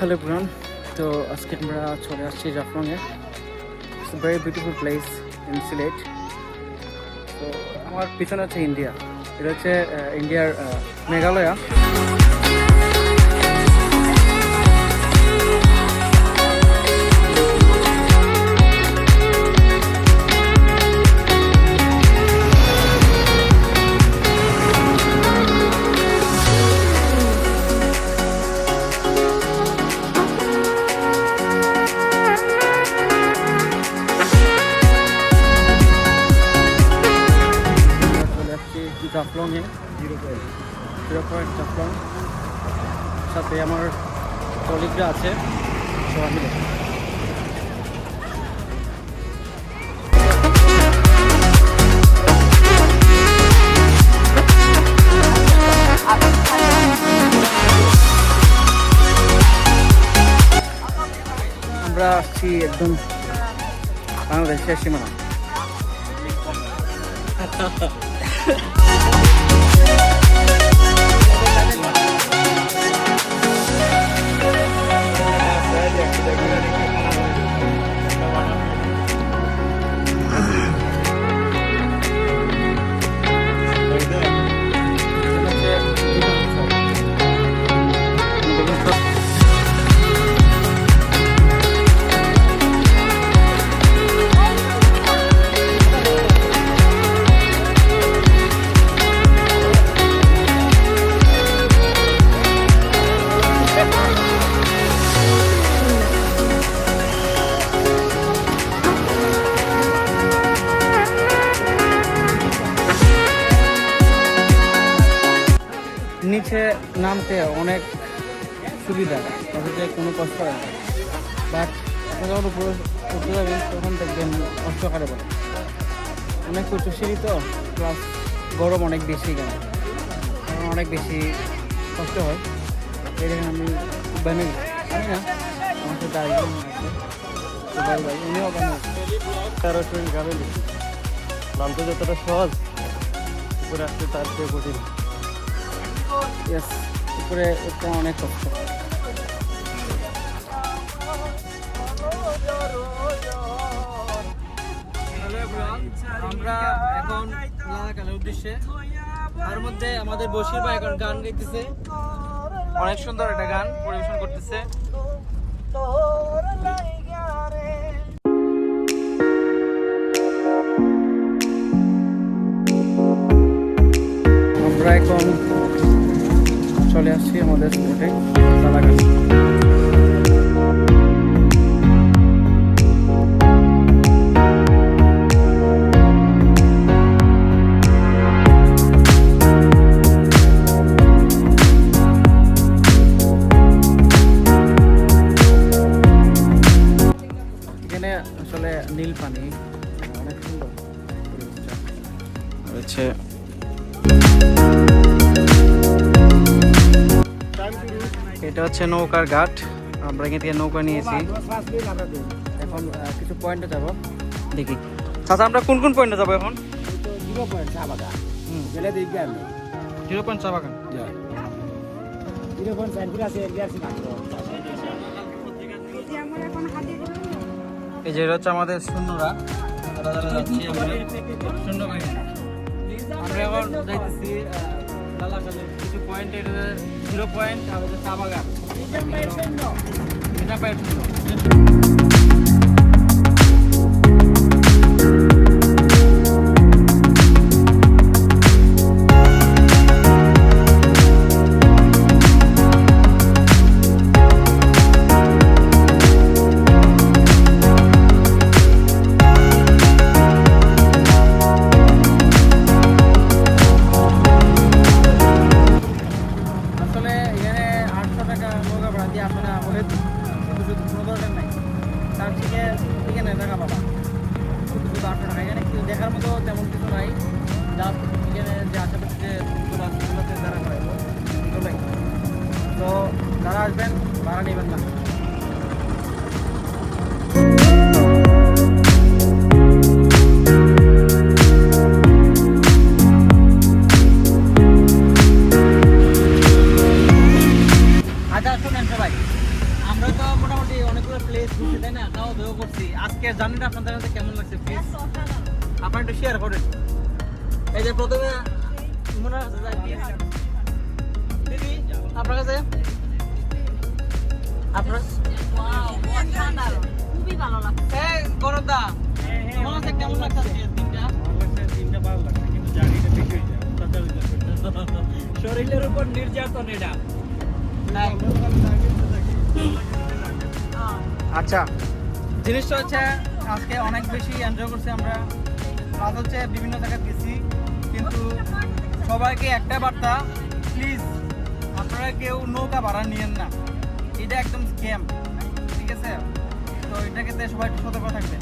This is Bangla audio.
হ্যালো এভরিওয়ান, তো আজকে আমরা চলে আসছি জাফলংয়ে। It's very beautiful place in Sylhet. তো আমার পিছনে হচ্ছে ইন্ডিয়া, এটা হচ্ছে ইন্ডিয়ার মেঘালয়া। জাফলংয়ে জিরো পয়েন্ট জাফলং, সাথে আমার কলিগরা আছে সবাই মিলে। আমরা আসছি একদম বাংলাদেশের সীমানা। নিচে নামতে অনেক সুবিধা, তাতে কোনো কষ্ট হয় না। বাট আপনি যখন উপরে উঠতে যাবেন তখন দেখবেন কষ্টকারে বলে অনেক উঁচু সিঁড়ি, তো প্লাস গরম অনেক বেশি, কেন কারণ অনেক বেশি কষ্ট হয়। এই দেখেন আমি বানি আমি না আমার সাথে দাঁড়িয়ে উনিও বানি 13 মিনিট গাড়ি নামতে যতটা সহজ, উপরে আসতে তার চেয়ে কঠিন। ইয়েস, উপরে উঠতে অনেক কষ্ট। আমরা এখন লাদাখের উদ্দেশ্যে, তার মধ্যে আমাদের বশির ভাই এখন গান গাইতেছে, অনেক সুন্দর একটা গান পরিবেশন করতেছে। আমরা এখন চলে আসছি আমাদের স্পটে লাদাখ। এখানে আসলে নীল পানি, অনেক সুন্দর রয়েছে। এটা হচ্ছে নৌকার ঘাট, আমরা এখান থেকে নৌকা নিয়েছি। এখন কিছু পয়েন্টে যাব, দেখি চাচা আমরা কোন কোন পয়েন্টে যাবো এখন? 0 পয়েন্ট চা বাগান, 0 পয়েন্ট চা বাগান। এই যে হচ্ছে আমাদের শূন্যরা, শূন্য আমরা এখন যাইতেছি লাদাখের কিছু পয়েন্ট। এটা 0 পয়েন্ট আর চা বাগান, এটা পায়ের শূন্য। আসলে এখানে 800 টাকা নৌকা ভাড়া দিয়ে আপনারা বলে কোনো দরকার নাই, তার থেকে এখানে টাকা পাবা শুধু 800 টাকা। এখানে কিছু দেখার মতো তেমন কিছু নাই, যা এখানে যে আশেপাশে যে সেগুলোতে যারা করে এগুলোই। তো যারা আসবেন ভাড়া নেবেন না। জার্নিটা আপনাদের কাছে কেমন লাগছে প্লিজ আপনারা একটু শেয়ার করেন। এই যে প্রথমে মনে আছে দিদি আপনার কাছে আপনার খুবই ভালো লাগছে। এই গরদা তোমার কাছে কেমন লাগছে আজকে দিনটা? দিনটা ভালো লাগছে কিন্তু জার্নিটা বেশি হয়ে যায় শরীরের উপর নির্যাতন এটা। তাই। আচ্ছা জিনিসটা হচ্ছে আজকে অনেক বেশি এনজয় করছি আমরা, প্লাস হচ্ছে বিভিন্ন জায়গায় গেছি, কিন্তু সবাইকে একটা বার্তা, প্লিজ আপনারা কেউ নৌকা ভাড়া নিয়েন না, এটা একদম স্ক্যাম, ঠিক আছে? তো এটাকে সবাই একটু সতর্ক থাকবেন।